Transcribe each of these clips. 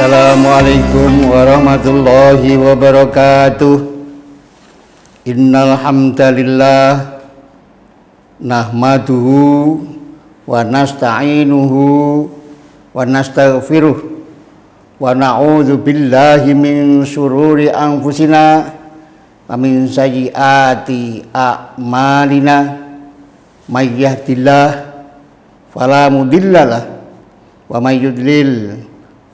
Assalamualaikum warahmatullahi wabarakatuh. Innal hamdalillah nahmaduhu wa nasta'inuhu wa nastaghfiruh wa na'udzu billahi min syururi anfusina wa min sayyiati a'malina. May yahdihillahu fala mudhillalah wa may yudlil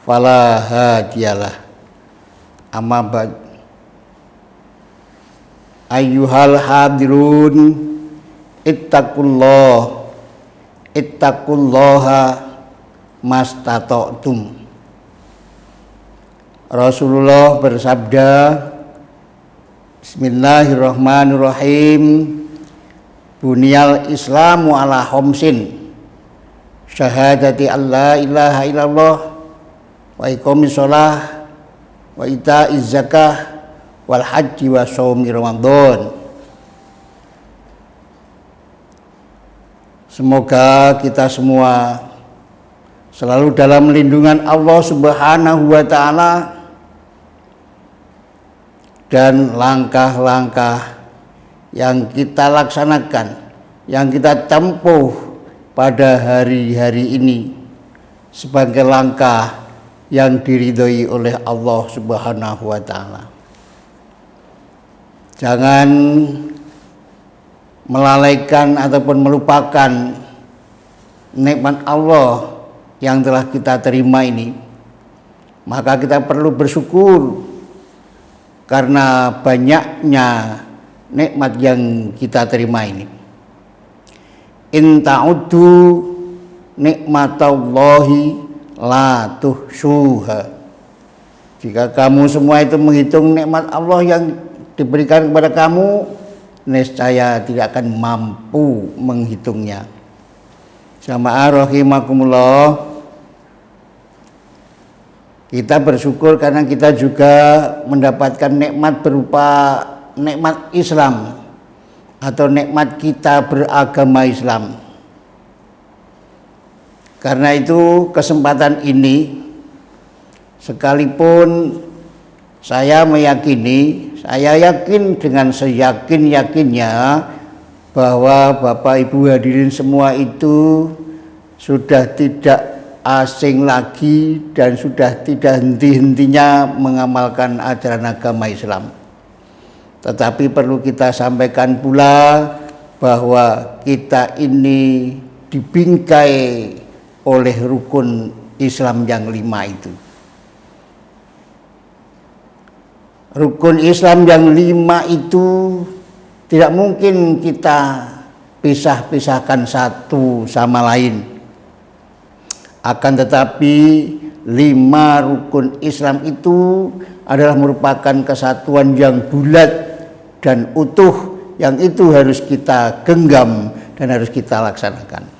fala hadiyalah. Amma ba'd. Ayyuhal hadirun ittaqullaha mastata'tum. Rasulullah bersabda, Bismillahirrahmanirrahim. Bunyal Islamu ala khamsin. Syahadati alla ilaha illallah wa iqamis shalah wa ita'iz zakah wal haji wa shaumi ramadan. Semoga kita semua selalu dalam lindungan Allah Subhanahu wa taala, dan langkah-langkah yang kita laksanakan, yang kita tempuh pada hari-hari ini sebagai langkah yang diridhoi oleh Allah Subhanahu wa taala. Jangan melalaikan ataupun melupakan nikmat Allah yang telah kita terima ini. Maka kita perlu bersyukur karena banyaknya nikmat yang kita terima ini. In ta'uddu nikmatallahi la tuhsuha. Jika kamu semua itu menghitung nikmat Allah yang diberikan kepada kamu, niscaya tidak akan mampu menghitungnya. Jamaah rahimakumullah, kita bersyukur karena kita juga mendapatkan nikmat berupa nikmat Islam atau nikmat kita beragama Islam. Karena itu kesempatan ini, sekalipun saya yakin dengan seyakin-yakinnya bahwa Bapak Ibu hadirin semua itu sudah tidak asing lagi dan sudah tidak henti-hentinya mengamalkan ajaran agama Islam. Tetapi perlu kita sampaikan pula bahwa kita ini dibingkai oleh rukun Islam yang 5 itu. Rukun Islam yang 5 itu tidak mungkin kita pisah-pisahkan satu sama lain. Akan tetapi 5 rukun Islam itu adalah merupakan kesatuan yang bulat dan utuh, yang itu harus kita genggam dan harus kita laksanakan.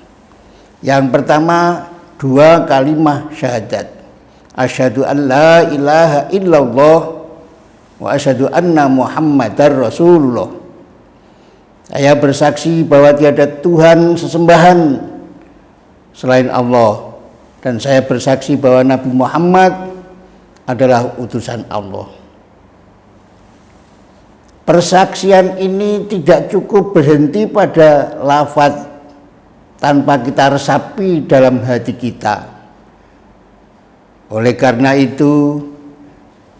Yang pertama, 2 kalimah syahadat. Asyhadu an la ilaha illallah wa asyhadu anna Muhammadar Rasulullah. Saya bersaksi bahwa tiada Tuhan sesembahan selain Allah, dan saya bersaksi bahwa Nabi Muhammad adalah utusan Allah. Persaksian ini tidak cukup berhenti pada lafaz tanpa kita resapi dalam hati kita. Oleh karena itu,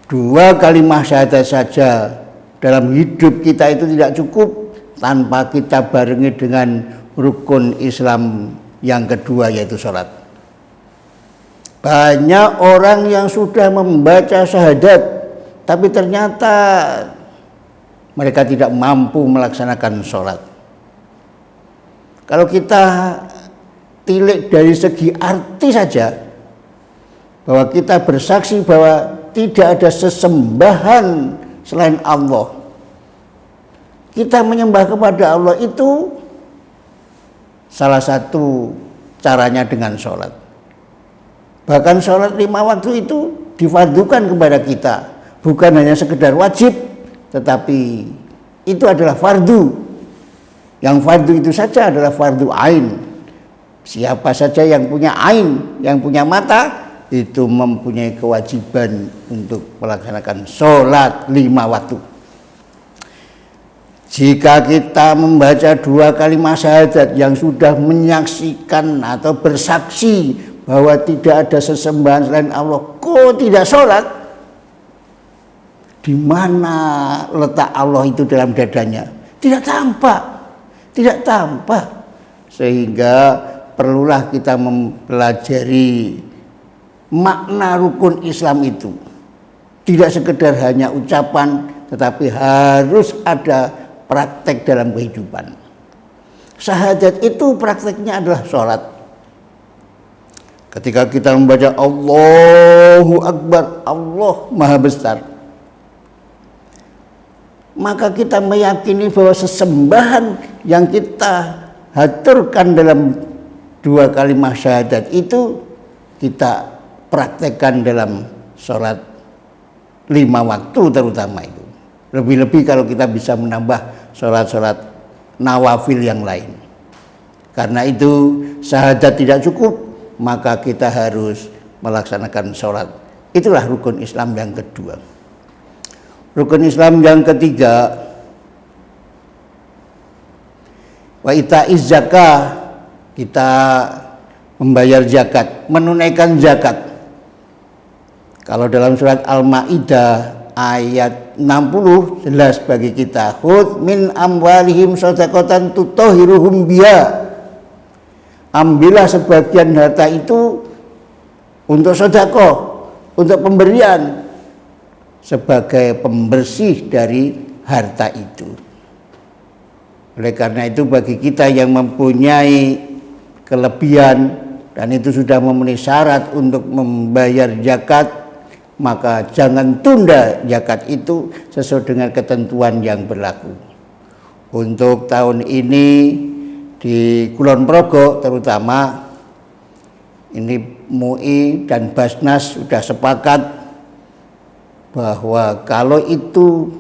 2 kalimah syahadat saja dalam hidup kita itu tidak cukup tanpa kita barengi dengan rukun Islam yang kedua, yaitu sholat. Banyak orang yang sudah membaca syahadat, tapi ternyata mereka tidak mampu melaksanakan sholat. Kalau kita tilik dari segi arti saja, bahwa kita bersaksi bahwa tidak ada sesembahan selain Allah, kita menyembah kepada Allah itu salah satu caranya dengan sholat. Bahkan sholat 5 waktu itu difardukan kepada kita, bukan hanya sekedar wajib, tetapi itu adalah fardu. Yang fardu itu saja adalah fardu ain. Siapa saja yang punya ain, yang punya mata, itu mempunyai kewajiban untuk melaksanakan sholat 5 waktu. Jika kita membaca 2 kalimat syahadat yang sudah menyaksikan atau bersaksi bahwa tidak ada sesembahan selain Allah, kok tidak sholat? Di mana letak Allah itu dalam dadanya? Tidak tampak, tidak tampak. Sehingga perlulah kita mempelajari makna rukun Islam itu. Tidak sekedar hanya ucapan, tetapi harus ada praktek dalam kehidupan. Syahadat itu prakteknya adalah sholat. Ketika kita membaca Allahu Akbar, Allah Maha Besar, maka kita meyakini bahwa sesembahan yang kita haturkan dalam 2 kalimat syahadat itu kita praktekkan dalam sholat 5 waktu terutama itu. Lebih-lebih kalau kita bisa menambah sholat-sholat nawafil yang lain. Karena itu syahadat tidak cukup, maka kita harus melaksanakan sholat. Itulah rukun Islam yang kedua. Rukun Islam yang ketiga, wa itaiz zakah, kita membayar zakat, menunaikan zakat. Kalau dalam surat Al-Maidah ayat 60 jelas bagi kita, khudz min amwalihim shadaqatan tutahhiruhum biha. Ambillah sebagian harta itu untuk sedekah, untuk pemberian sebagai pembersih dari harta itu. Oleh karena itu bagi kita yang mempunyai kelebihan dan itu sudah memenuhi syarat untuk membayar zakat, maka jangan tunda zakat itu sesuai dengan ketentuan yang berlaku. Untuk tahun ini di Kulon Progo terutama, ini MUI dan Basnas sudah sepakat bahwa kalau itu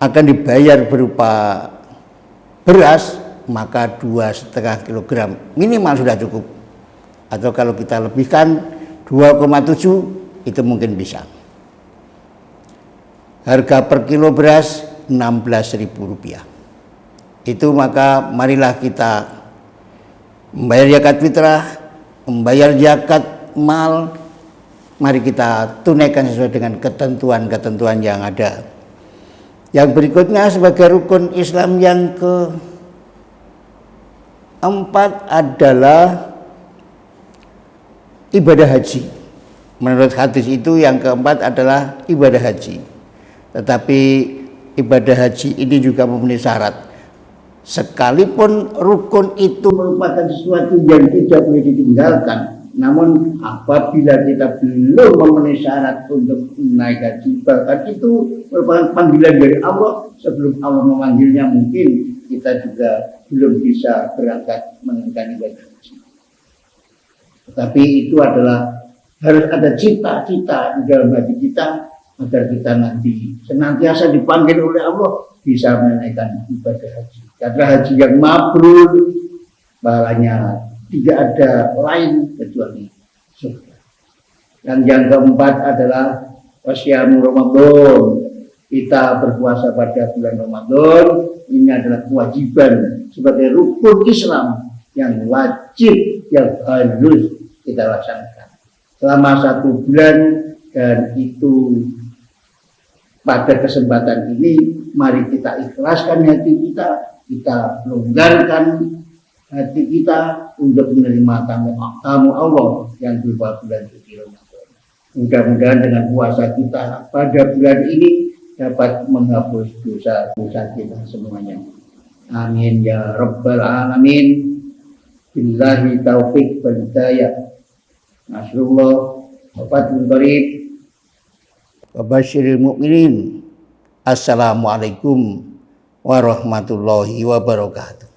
akan dibayar berupa beras, maka 2,5 kilogram minimal sudah cukup. Atau kalau kita lebihkan 2,7 itu mungkin bisa. Harga per kilo beras Rp16.000. Itu maka marilah kita membayar zakat fitrah, membayar zakat mal, mari kita tunaikan sesuai dengan ketentuan-ketentuan yang ada. Yang berikutnya sebagai rukun Islam yang keempat adalah ibadah haji. Menurut hadis itu yang keempat adalah ibadah haji. Tetapi ibadah haji ini juga memenuhi syarat. Sekalipun rukun itu merupakan sesuatu yang tidak boleh ditinggalkan, namun apabila kita belum memenuhi syarat untuk naik haji, bahkan itu merupakan panggilan dari Allah, sebelum Allah memanggilnya mungkin kita juga belum bisa berangkat menunaikan ibadah haji. Tetapi itu adalah harus ada cita-cita di dalam hati kita agar kita nanti senantiasa dipanggil oleh Allah bisa menunaikan ibadah haji. Karena haji yang mabrur pahalanya tidak ada lain kecuali surga. Dan yang keempat adalah wasyamu Ramadan. Kita berpuasa pada bulan Ramadan, ini adalah kewajiban sebagai rukun Islam yang wajib, yang harus kita laksanakan selama 1 bulan. Dan itu pada kesempatan ini mari kita ikhlaskan hati kita, kita longgarkan hati kita untuk menerima tamu Allah yang berupa bulan suci Ramadan. Mudah-mudahan dengan puasa kita pada bulan ini dapat menghapus dosa-dosa kita semuanya. Amin ya rabbal alamin. Billahi taufik wal hidayah. Nasrullah wa fathul qarib. Wa basyiril mu'minin. Assalamualaikum warahmatullahi wabarakatuh.